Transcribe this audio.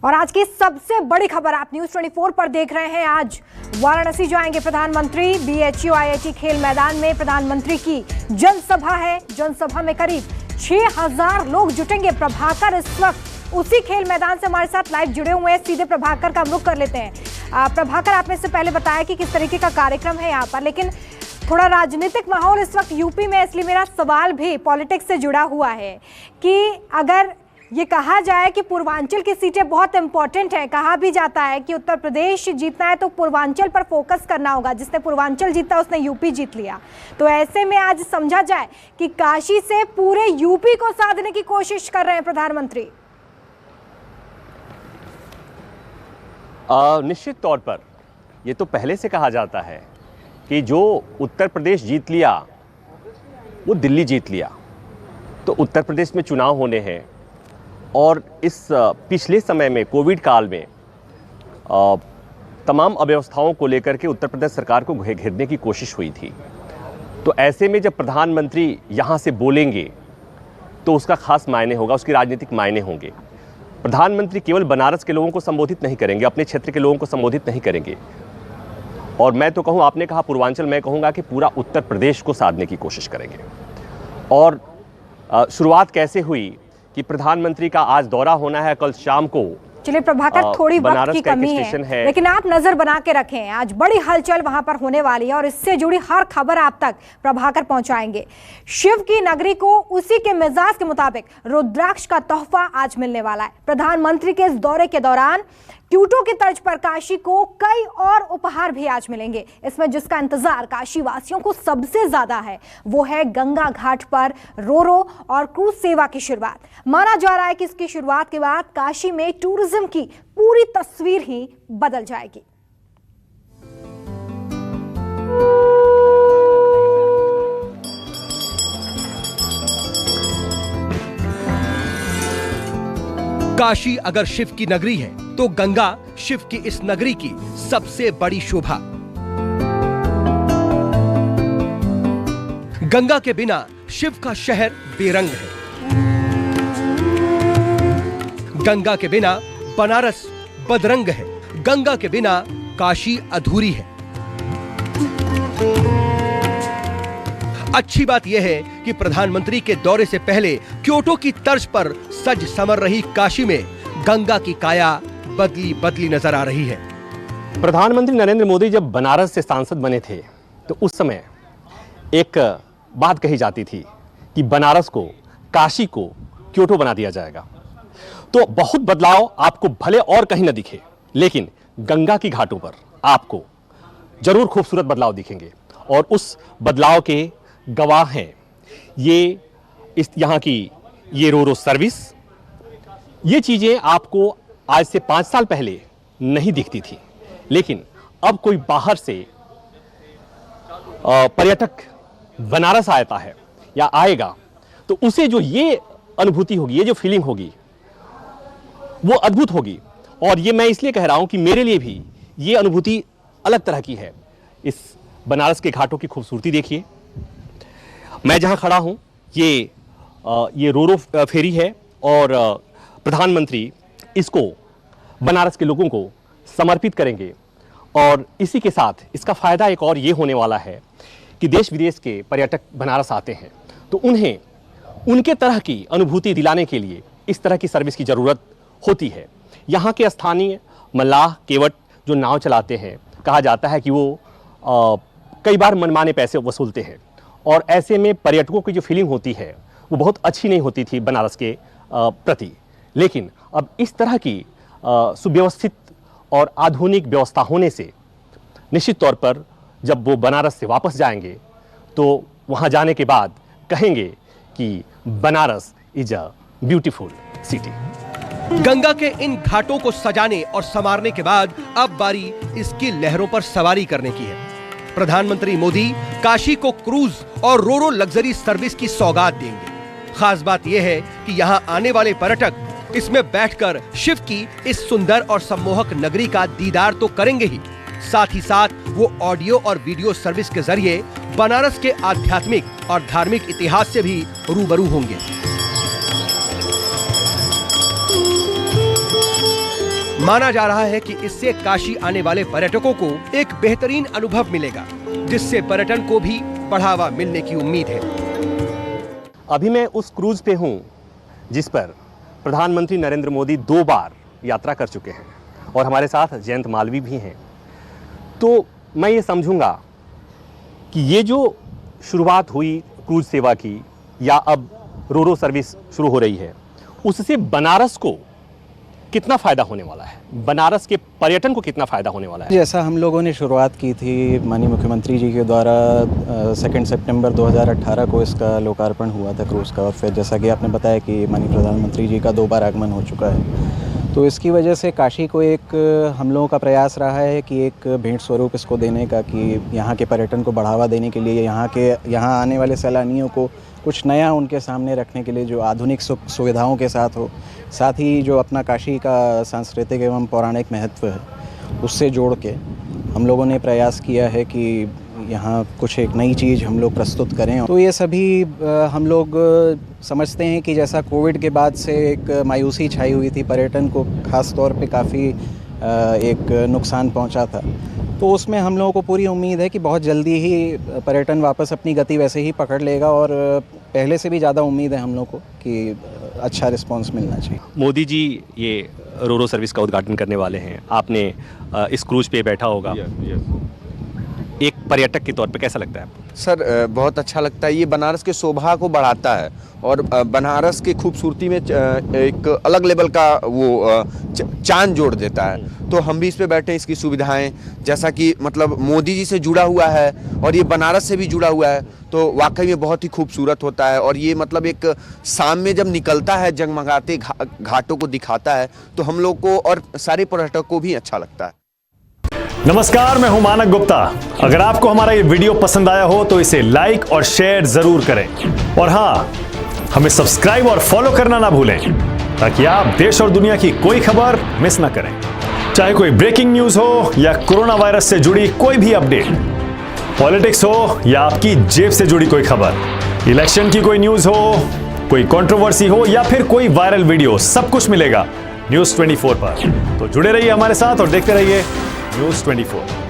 और आज की सबसे बड़ी खबर आप न्यूज 24 पर देख रहे हैं। आज वाराणसी जाएंगे प्रधानमंत्री। BHU IIT खेल मैदान में प्रधानमंत्री की जनसभा है। जनसभा में करीब 6000 लोग जुटेंगे। प्रभाकर इस वक्त उसी खेल मैदान से हमारे साथ लाइव जुड़े हुए हैं। सीधे प्रभाकर का रुख कर लेते हैं। प्रभाकर, आपने इससे पहले बताया कि किस तरीके का कार्यक्रम है यहाँ पर, लेकिन थोड़ा राजनीतिक माहौल इस वक्त यूपी में, इसलिए मेरा सवाल भी पॉलिटिक्स से जुड़ा हुआ है कि अगर ये कहा जाए कि पूर्वांचल की सीटें बहुत इंपॉर्टेंट है, कहा भी जाता है कि उत्तर प्रदेश जीतना है तो पूर्वांचल पर फोकस करना होगा। जिसने पूर्वांचल जीता उसने यूपी जीत लिया। तो ऐसे में आज समझा जाए कि काशी से पूरे यूपी को साधने की कोशिश कर रहे हैं प्रधानमंत्री। निश्चित तौर पर ये तो पहले से कहा जाता है कि जो उत्तर प्रदेश जीत लिया वो दिल्ली जीत लिया। तो उत्तर प्रदेश में चुनाव होने हैं और इस पिछले समय में कोविड काल में तमाम अव्यवस्थाओं को लेकर के उत्तर प्रदेश सरकार को घेरने की कोशिश हुई थी। तो ऐसे में जब प्रधानमंत्री यहाँ से बोलेंगे तो उसका खास मायने होगा, उसकी राजनीतिक मायने होंगे। प्रधानमंत्री केवल बनारस के लोगों को संबोधित नहीं करेंगे, अपने क्षेत्र के लोगों को संबोधित नहीं करेंगे। और मैं तो कहूँ, आपने कहा पूर्वांचल, मैं कहूँगा कि पूरा उत्तर प्रदेश को साधने की कोशिश करेंगे। और शुरुआत कैसे हुई कि प्रधानमंत्री का आज दौरा होना है, कल शाम को। चलिए प्रभाकर, थोड़ी वक्त की कमी है, लेकिन आप नजर बना के रखें। आज बड़ी हलचल वहां पर होने वाली है और इससे जुड़ी हर खबर आप तक प्रभाकर पहुंचाएंगे। शिव की नगरी को उसी के मिजाज के मुताबिक रुद्राक्ष का तोहफा आज मिलने वाला है। प्रधानमंत्री के इस दौरे के दौरान क्यूटो की तर्ज पर काशी को कई और उपहार भी आज मिलेंगे। इसमें जिसका इंतजार काशी वासियों को सबसे ज्यादा है वो है गंगा घाट पर रोरो और क्रूज सेवा की शुरुआत। माना जा रहा है कि इसकी शुरुआत के बाद काशी में टूरिज्म की पूरी तस्वीर ही बदल जाएगी। काशी अगर शिव की नगरी है तो गंगा शिव की इस नगरी की सबसे बड़ी शोभा। गंगा के बिना शिव का शहर बेरंग है। गंगा के बिना बनारस बदरंग है। गंगा के बिना काशी अधूरी है। अच्छी बात यह है कि प्रधानमंत्री के दौरे से पहले क्योटो की तर्ज पर सज समर रही काशी में गंगा की काया बदली बदली नजर आ रही है। प्रधानमंत्री नरेंद्र मोदी जब बनारस से सांसद बने थे तो उस समय एक बात कही जाती थी कि बनारस को, काशी को क्योटो बना दिया जाएगा। तो बहुत बदलाव आपको भले और कहीं न दिखे, लेकिन गंगा की घाटों पर आपको जरूर खूबसूरत बदलाव दिखेंगे। और उस बदलाव के गवाह हैं यहाँ की ये रोरो सर्विस। ये चीजें आपको आज से 5 साल पहले नहीं दिखती थी, लेकिन अब कोई बाहर से पर्यटक बनारस आता है या आएगा तो उसे जो ये अनुभूति होगी, ये जो फीलिंग होगी, वो अद्भुत होगी। और ये मैं इसलिए कह रहा हूं कि मेरे लिए भी ये अनुभूति अलग तरह की है। इस बनारस के घाटों की खूबसूरती देखिए। मैं जहां खड़ा हूं ये रोरो फेरी है और प्रधानमंत्री इसको बनारस के लोगों को समर्पित करेंगे। और इसी के साथ इसका फ़ायदा एक और ये होने वाला है कि देश विदेश के पर्यटक बनारस आते हैं तो उन्हें उनके तरह की अनुभूति दिलाने के लिए इस तरह की सर्विस की ज़रूरत होती है। यहाँ के स्थानीय मल्लाह, केवट जो नाव चलाते हैं, कहा जाता है कि वो कई बार मनमाने पैसे वसूलते हैं। और ऐसे में पर्यटकों की जो फीलिंग होती है वो बहुत अच्छी नहीं होती थी बनारस के प्रति। लेकिन अब इस तरह की सुव्यवस्थित और आधुनिक व्यवस्था होने से निश्चित तौर पर जब वो बनारस से वापस जाएंगे तो वहाँ जाने के बाद कहेंगे कि Banaras is a beautiful city. Ganga के इन घाटों को सजाने और संवारने के बाद अब बारी इसकी लहरों पर सवारी करने की है। प्रधानमंत्री मोदी काशी को क्रूज और रोरो लग्जरी सर्विस की सौगात देंगे। खास बात यह है कि यहाँ आने वाले पर्यटक इसमें बैठकर शिव की इस सुंदर और सम्मोहक नगरी का दीदार तो करेंगे ही, साथ ही साथ वो ऑडियो और वीडियो सर्विस के जरिए बनारस के आध्यात्मिक और धार्मिक इतिहास से भी रूबरू होंगे। माना जा रहा है कि इससे काशी आने वाले पर्यटकों को एक बेहतरीन अनुभव मिलेगा, जिससे पर्यटन को भी बढ़ावा मिलने की उम्मीद है। अभी मैं उस क्रूज पे हूं जिस पर प्रधानमंत्री नरेंद्र मोदी 2 बार यात्रा कर चुके हैं और हमारे साथ जयंत मालवी भी हैं। तो मैं ये समझूंगा कि ये जो शुरुआत हुई क्रूज सेवा की या अब रोरो सर्विस शुरू हो रही है, उससे बनारस को कितना फ़ायदा होने वाला है, बनारस के पर्यटन को कितना फ़ायदा होने वाला है? जैसा हम लोगों ने शुरुआत की थी माननीय मुख्यमंत्री जी के द्वारा 2 सितंबर 2018 को इसका लोकार्पण हुआ था क्रूज़ का, और फिर जैसा कि आपने बताया कि माननीय प्रधानमंत्री जी का 2 बार आगमन हो चुका है। तो इसकी वजह से काशी को एक हम लोगों का प्रयास रहा है कि एक भेंट स्वरूप इसको देने का, कि यहाँ के पर्यटन को बढ़ावा देने के लिए, यहाँ आने वाले सैलानियों को कुछ नया उनके सामने रखने के लिए जो आधुनिक सुविधाओं के साथ हो, साथ ही जो अपना काशी का सांस्कृतिक एवं पौराणिक महत्व है उससे जोड़ के हम लोगों ने प्रयास किया है कि यहाँ कुछ एक नई चीज़ हम लोग प्रस्तुत करें। तो ये सभी हम लोग समझते हैं कि जैसा कोविड के बाद से एक मायूसी छाई हुई थी, पर्यटन को ख़ास तौर पे काफ़ी एक नुकसान पहुँचा था, तो उसमें हम लोगों को पूरी उम्मीद है कि बहुत जल्दी ही पर्यटन वापस अपनी गति वैसे ही पकड़ लेगा, और पहले से भी ज़्यादा उम्मीद है हम लोग को कि अच्छा रिस्पांस मिलना चाहिए। मोदी जी ये रोरो सर्विस का उद्घाटन करने वाले हैं, आपने इस क्रूज पे बैठा होगा। एक पर्यटक के तौर पे कैसा लगता है आपको? सर बहुत अच्छा लगता है, ये बनारस के शोभा को बढ़ाता है और बनारस की खूबसूरती में एक अलग लेवल का वो चांद जोड़ देता है। तो हम भी इस पे बैठे, इसकी सुविधाएं जैसा कि मतलब मोदी जी से जुड़ा हुआ है और ये बनारस से भी जुड़ा हुआ है, तो वाकई में बहुत ही खूबसूरत होता है। और ये मतलब एक शाम में जब निकलता है जगमगाते घाटों को दिखाता है, तो हम लोग को और सारे पर्यटकों को भी अच्छा लगता है। नमस्कार, मैं हूं मानक गुप्ता। अगर आपको हमारा ये वीडियो पसंद आया हो तो इसे लाइक और शेयर जरूर करें, और हाँ, हमें सब्सक्राइब और फॉलो करना ना भूलें ताकि आप देश और दुनिया की कोई खबर मिस ना करें। चाहे कोई ब्रेकिंग न्यूज हो या कोरोना वायरस से जुड़ी कोई भी अपडेट, पॉलिटिक्स हो या आपकी जेब से जुड़ी कोई खबर, इलेक्शन की कोई न्यूज हो, कोई कंट्रोवर्सी हो या फिर कोई वायरल वीडियो, सब कुछ मिलेगा न्यूज़ 24 पर। तो जुड़े रहिए हमारे साथ और देखते रहिए न्यूज़ 24।